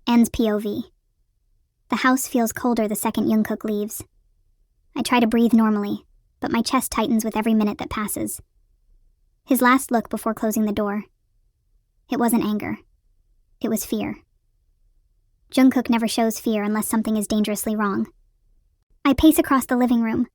N's POV. The house feels colder the second Jungkook leaves. I try to breathe normally, but my chest tightens with every minute that passes. His last look before closing the door. It wasn't anger. It was fear. Jungkook never shows fear unless something is dangerously wrong. I pace across the living room,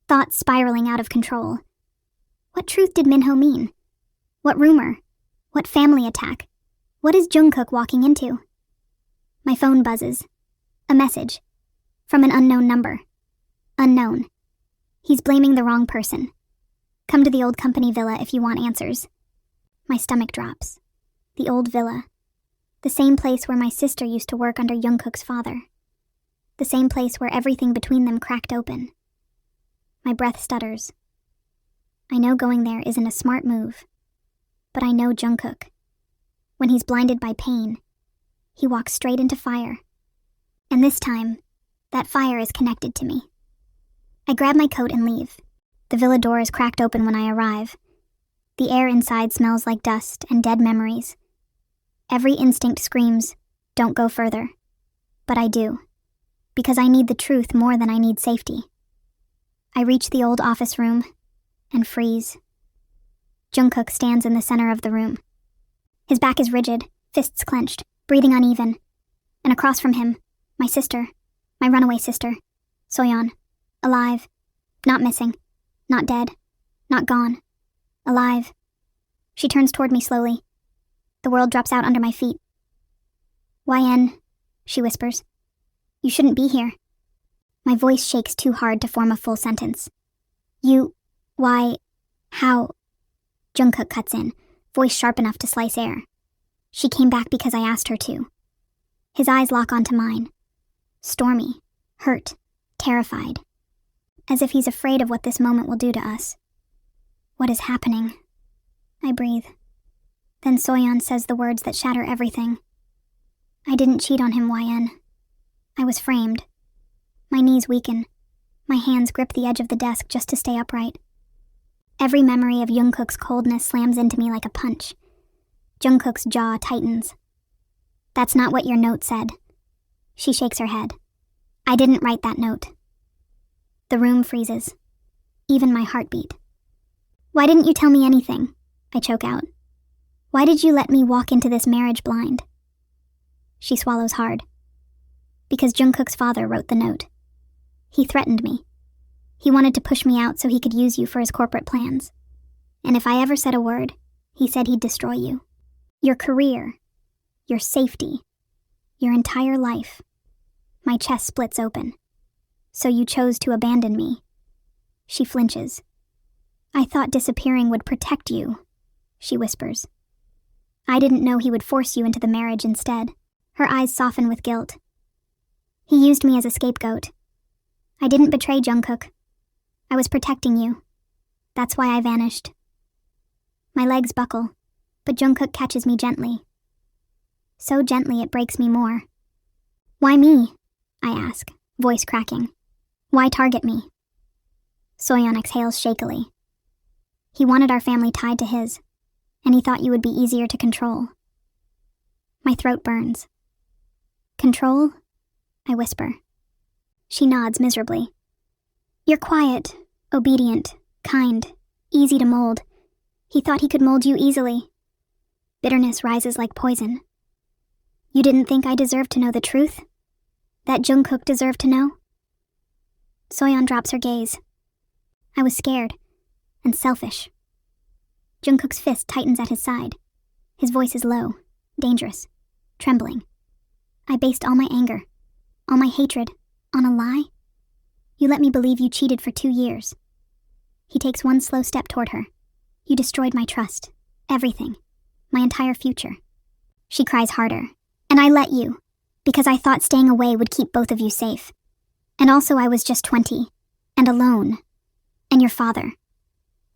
thoughts spiraling out of control. What truth did Minho mean? What rumor? What family attack? What is Jungkook walking into? My phone buzzes. A message. From an unknown number. Unknown. He's blaming the wrong person. Come to the old company villa if you want answers. My stomach drops. The old villa. The same place where my sister used to work under Jungkook's father. The same place where everything between them cracked open. My breath stutters. I know going there isn't a smart move, but I know Jungkook. When he's blinded by pain, he walks straight into fire. And this time, that fire is connected to me. I grab my coat and leave. The villa door is cracked open when I arrive. The air inside smells like dust and dead memories. Every instinct screams, don't go further. But I do, because I need the truth more than I need safety. I reach the old office room and freeze. Jungkook stands in the center of the room. His back is rigid, fists clenched, breathing uneven. And across from him, my sister, my runaway sister, Soyeon, alive, not missing, not dead, not gone, alive. She turns toward me slowly. The world drops out under my feet. YN, she whispers. You shouldn't be here. My voice shakes too hard to form a full sentence. How? Jungkook cuts in, voice sharp enough to slice air. She came back because I asked her to. His eyes lock onto mine. Stormy, hurt, terrified. As if he's afraid of what this moment will do to us. What is happening? I breathe. Then Soyeon says the words that shatter everything. I didn't cheat on him, YN. I was framed. My knees weaken. My hands grip the edge of the desk just to stay upright. Every memory of Jungkook's coldness slams into me like a punch. Jungkook's jaw tightens. That's not what your note said. She shakes her head. I didn't write that note. The room freezes. Even my heartbeat. Why didn't you tell me anything? I choke out. Why did you let me walk into this marriage blind? She swallows hard. Because Jungkook's father wrote the note. He threatened me. He wanted to push me out so he could use you for his corporate plans. And if I ever said a word, he said he'd destroy you. Your career. Your safety. Your entire life. My chest splits open. So you chose to abandon me. She flinches. I thought disappearing would protect you, she whispers. I didn't know he would force you into the marriage instead. Her eyes soften with guilt. He used me as a scapegoat. I didn't betray Jungkook. I was protecting you. That's why I vanished. My legs buckle, but Jungkook catches me gently. So gently it breaks me more. Why me? I ask, voice cracking. Why target me? Soyeon exhales shakily. He wanted our family tied to his, and he thought you would be easier to control. My throat burns. Control? I whisper. She nods miserably. You're quiet, obedient, kind, easy to mold. He thought he could mold you easily. Bitterness rises like poison. You didn't think I deserved to know the truth? That Jungkook deserved to know? Soyeon drops her gaze. I was scared and selfish. Jungkook's fist tightens at his side. His voice is low, dangerous, trembling. I based all my anger, all my hatred, on a lie? You let me believe you cheated for 2 years. He takes one slow step toward her. You destroyed my trust, everything, my entire future. She cries harder. And I let you, because I thought staying away would keep both of you safe. And also I was just 20, and alone. And your father.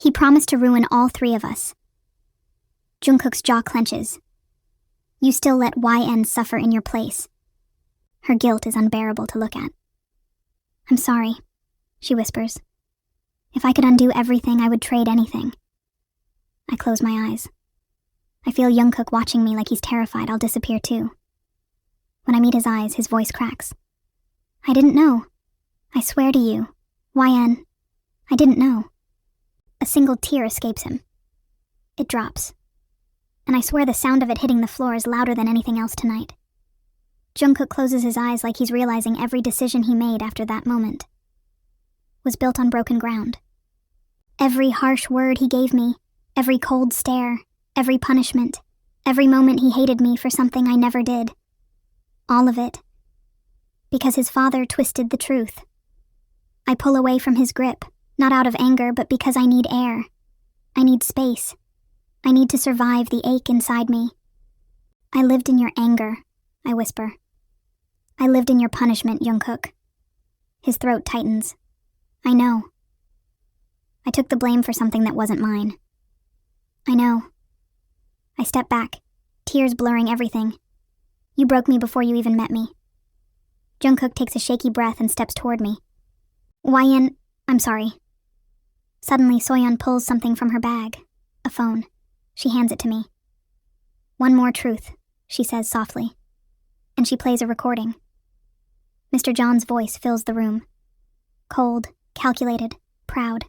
He promised to ruin all 3 of us. Jungkook's jaw clenches. You still let YN suffer in your place. Her guilt is unbearable to look at. I'm sorry, she whispers. If I could undo everything, I would trade anything. I close my eyes. I feel Jungkook watching me like he's terrified I'll disappear too. When I meet his eyes, his voice cracks. I didn't know. I swear to you, YN, I didn't know. A single tear escapes him. It drops. And I swear the sound of it hitting the floor is louder than anything else tonight. Jungkook closes his eyes like he's realizing every decision he made after that moment was built on broken ground. Every harsh word he gave me, every cold stare, every punishment, every moment he hated me for something I never did. All of it. Because his father twisted the truth. I pull away from his grip, not out of anger, but because I need air. I need space. I need to survive the ache inside me. I lived in your anger, I whisper. I lived in your punishment, Jungkook. His throat tightens. I know. I took the blame for something that wasn't mine. I know. I step back, tears blurring everything. You broke me before you even met me. Jungkook takes a shaky breath and steps toward me. YN, I'm sorry. Suddenly, Soyeon pulls something from her bag. A phone. She hands it to me. One more truth, she says softly. And she plays a recording. Mr. John's voice fills the room. Cold, calculated, proud.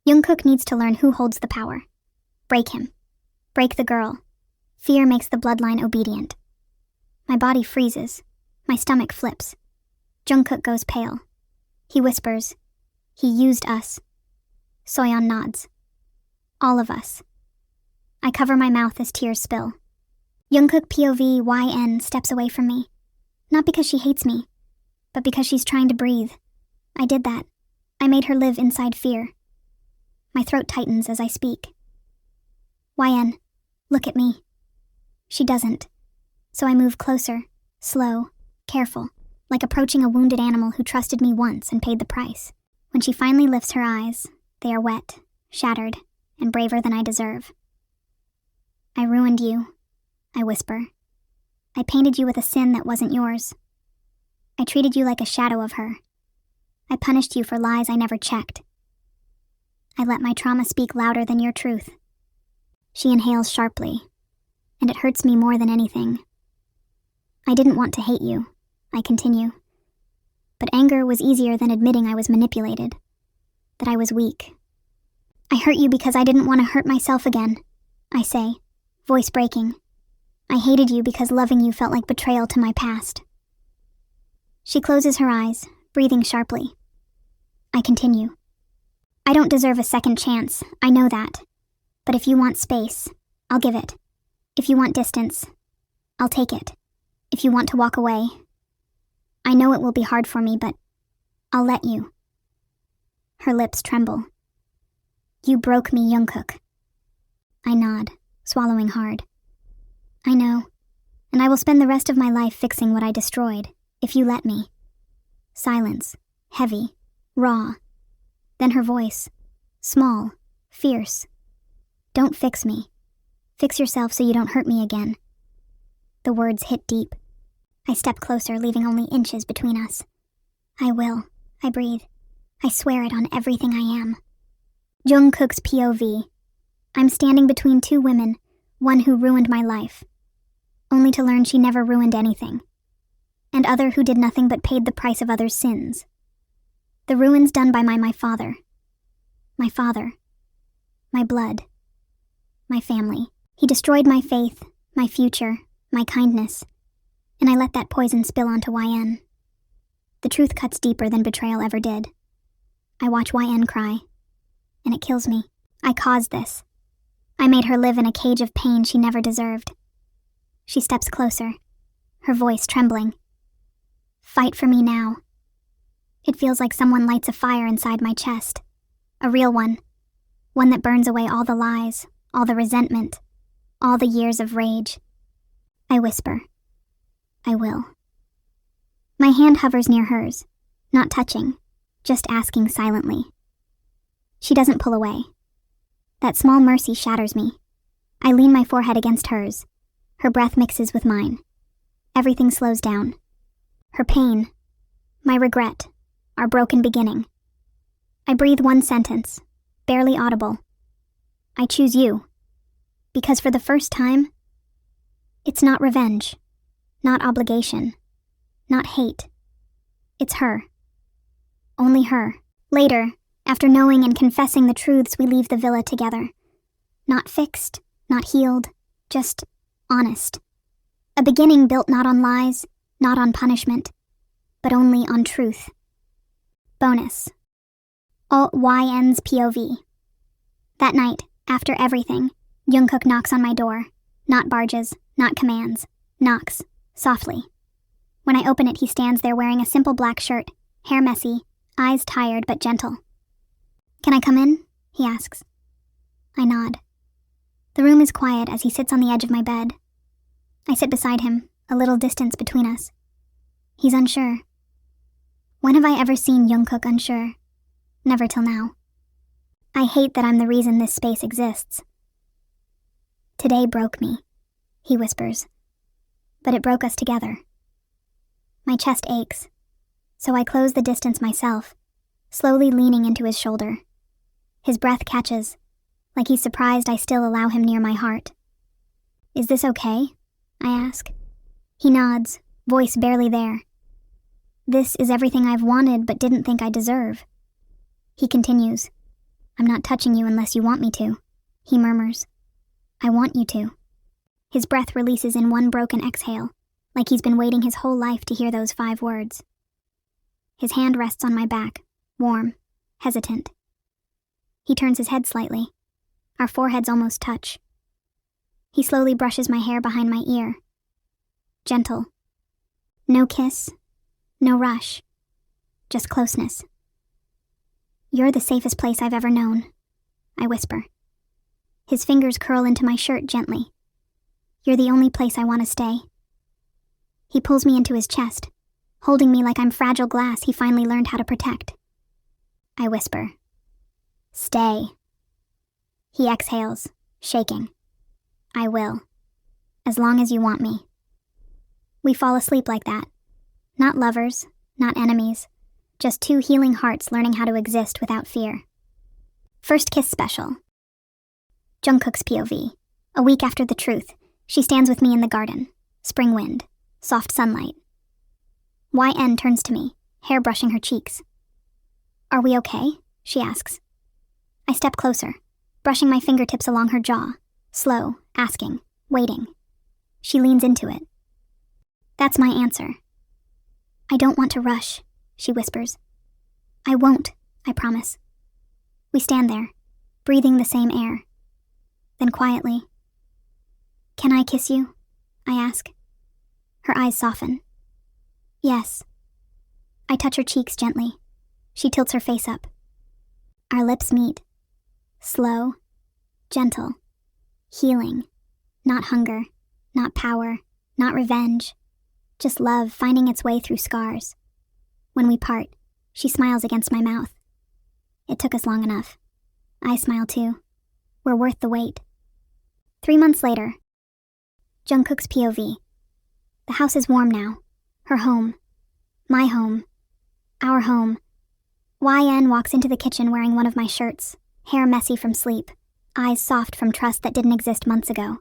Jungkook needs to learn who holds the power. Break him. Break the girl. Fear makes the bloodline obedient. My body freezes. My stomach flips. Jungkook goes pale. He whispers, "He used us." Soyeon nods. All of us. I cover my mouth as tears spill. Jungkook POV YN steps away from me. Not because she hates me, but because she's trying to breathe. I did that. I made her live inside fear. My throat tightens as I speak. YN, look at me. She doesn't. So I move closer, slow, careful, like approaching a wounded animal who trusted me once and paid the price. When she finally lifts her eyes, they are wet, shattered, and braver than I deserve. I ruined you, I whisper. I painted you with a sin that wasn't yours. I treated you like a shadow of her. I punished you for lies I never checked. I let my trauma speak louder than your truth. She inhales sharply, and it hurts me more than anything. I didn't want to hate you, I continue. But anger was easier than admitting I was manipulated, that I was weak. I hurt you because I didn't want to hurt myself again, I say, voice breaking. I hated you because loving you felt like betrayal to my past. She closes her eyes, breathing sharply. I continue. I don't deserve a second chance, I know that. But if you want space, I'll give it. If you want distance, I'll take it. If you want to walk away, I know it will be hard for me, but I'll let you. Her lips tremble. You broke me, Jungkook. I nod, swallowing hard. I know, and I will spend the rest of my life fixing what I destroyed, if you let me. Silence, heavy, raw. Then her voice, small, fierce. Don't fix me. Fix yourself so you don't hurt me again. The words hit deep. I step closer, leaving only inches between us. I will, I breathe. I swear it on everything I am. Jungkook's POV. I'm standing between two women, one who ruined my life, only to learn she never ruined anything, and other who did nothing but paid the price of others' sins. The ruins done by my father. My father. My blood. My family. He destroyed my faith, my future, my kindness, and I let that poison spill onto YN. The truth cuts deeper than betrayal ever did. I watch YN cry, and it kills me. I caused this. I made her live in a cage of pain she never deserved. She steps closer, her voice trembling. Fight for me now. It feels like someone lights a fire inside my chest. A real one. One that burns away all the lies, all the resentment, all the years of rage. I whisper. I will. My hand hovers near hers, not touching, just asking silently. She doesn't pull away. That small mercy shatters me. I lean my forehead against hers. Her breath mixes with mine. Everything slows down. Her pain, my regret, our broken beginning. I breathe one sentence, barely audible. I choose you. Because for the first time, it's not revenge. Not obligation. Not hate. It's her. Only her. Later, after knowing and confessing the truths, we leave the villa together. Not fixed, not healed, just honest. A beginning built not on lies, not on punishment, but only on truth. Bonus. Alt YN's POV. That night, after everything, Jungkook knocks on my door. Not barges, not commands. Knocks, softly. When I open it, he stands there wearing a simple black shirt, hair messy, eyes tired but gentle. "Can I come in?" he asks. I nod. The room is quiet as he sits on the edge of my bed. I sit beside him, a little distance between us. He's unsure. When have I ever seen Jungkook unsure? Never till now. I hate that I'm the reason this space exists. "Today broke me," he whispers. "But it broke us together." My chest aches, so I close the distance myself, slowly leaning into his shoulder. His breath catches, like he's surprised I still allow him near my heart. "Is this okay?" I ask. He nods, voice barely there. "This is everything I've wanted but didn't think I deserve." He continues. "I'm not touching you unless you want me to," he murmurs. "I want you to." His breath releases in one broken exhale, like he's been waiting his whole life to hear those 5 words. His hand rests on my back, warm, hesitant. He turns his head slightly. Our foreheads almost touch. He slowly brushes my hair behind my ear. Gentle. No kiss, no rush, just closeness. "You're the safest place I've ever known," I whisper. His fingers curl into my shirt gently. "You're the only place I want to stay." He pulls me into his chest, holding me like I'm fragile glass he finally learned how to protect. I whisper, "Stay." He exhales, shaking. "I will. As long as you want me." We fall asleep like that. Not lovers, not enemies, just 2 healing hearts learning how to exist without fear. First kiss special. Jungkook's POV. A week after the truth, she stands with me in the garden. Spring wind, soft sunlight. YN turns to me, hair brushing her cheeks. "Are we okay?" she asks. I step closer, brushing my fingertips along her jaw, slow, asking, waiting. She leans into it. That's my answer. "I don't want to rush," she whispers. "I won't," I promise. We stand there, breathing the same air. Then quietly, "Can I kiss you?" I ask. Her eyes soften. "Yes." I touch her cheeks gently. She tilts her face up. Our lips meet. Slow, gentle, healing. Not hunger, not power, not revenge. Just love finding its way through scars. When we part, she smiles against my mouth. It took us long enough. I smile too. We're worth the wait. 3 months later. Jungkook's POV. The house is warm now. Her home. My home. Our home. YN walks into the kitchen wearing one of my shirts, hair messy from sleep, eyes soft from trust that didn't exist months ago.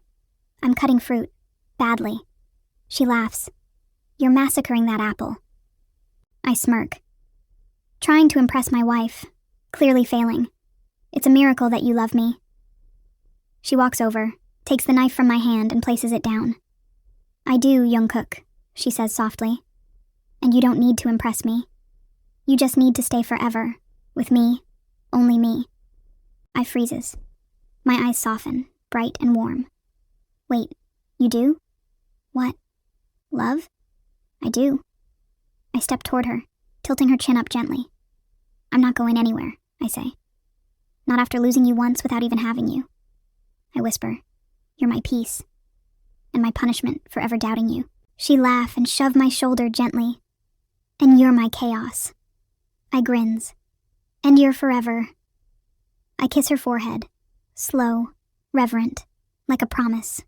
I'm cutting fruit. Badly. She laughs. "You're massacring that apple." I smirk. Trying to impress my wife. Clearly failing. "It's a miracle that you love me." She walks over, takes the knife from my hand and places it down. "I do, Jungkook," she says softly. "And you don't need to impress me. You just need to stay forever. With me. Only me." I freezes. My eyes soften, bright and warm. "Wait, you do?" "What? Love?" "I do." I step toward her, tilting her chin up gently. "I'm not going anywhere," I say. "Not after losing you once without even having you." I whisper, "You're my peace. And my punishment for ever doubting you." She laughs and shoves my shoulder gently. "And you're my chaos." I grins. "And you're forever." I kiss her forehead, slow, reverent, like a promise.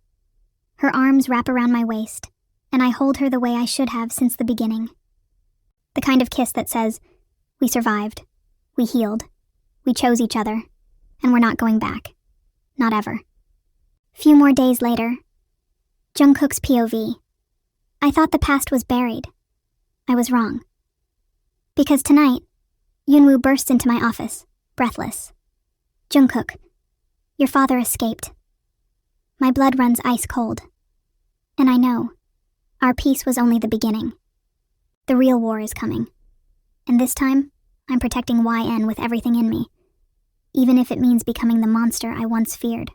Her arms wrap around my waist, and I hold her the way I should have since the beginning. The kind of kiss that says, we survived, we healed, we chose each other, and we're not going back. Not ever. Few more days later. Jungkook's POV. I thought the past was buried. I was wrong. Because tonight, Yunwoo bursts into my office, breathless. Jungkook, your father escaped. My blood runs ice cold. And I know, our peace was only the beginning. The real war is coming. And this time, I'm protecting YN with everything in me, even if it means becoming the monster I once feared.